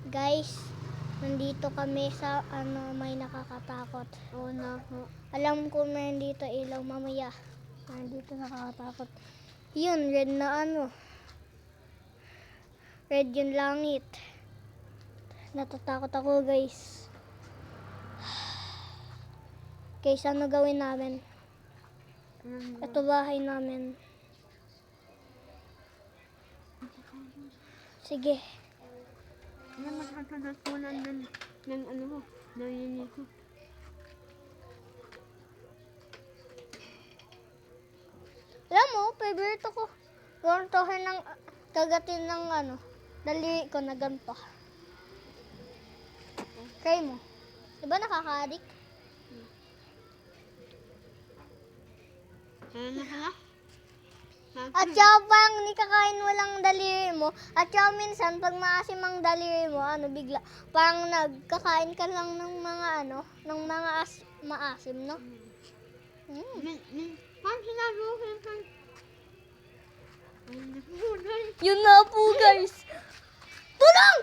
Guys, nandito kami sa may nakakatakot. Oo na po. Alam ko na nandito ilaw mamaya. Nandito nakakatakot. Yun, red na Red yung langit. Natatakot ako, guys. Guys, ano gawin namin? Ito bahay namin. Sige. Yan, maghahagas mo ng ano mo, narinig ko. Alam mo, favorite ko. Guwantohin ng kagatin ng dali ko na ganito. Try mo. Diba nakaka-addict? Ano ka na? At saka pang hindi kakain mo lang daliri mo. At saka minsan, pag maasim ang daliri mo, bigla, parang nagkakain ka lang ng mga ng mga maasim, no? Parang sinabi ko kayo. Ay, naku, Yun na po, guys. Tulong!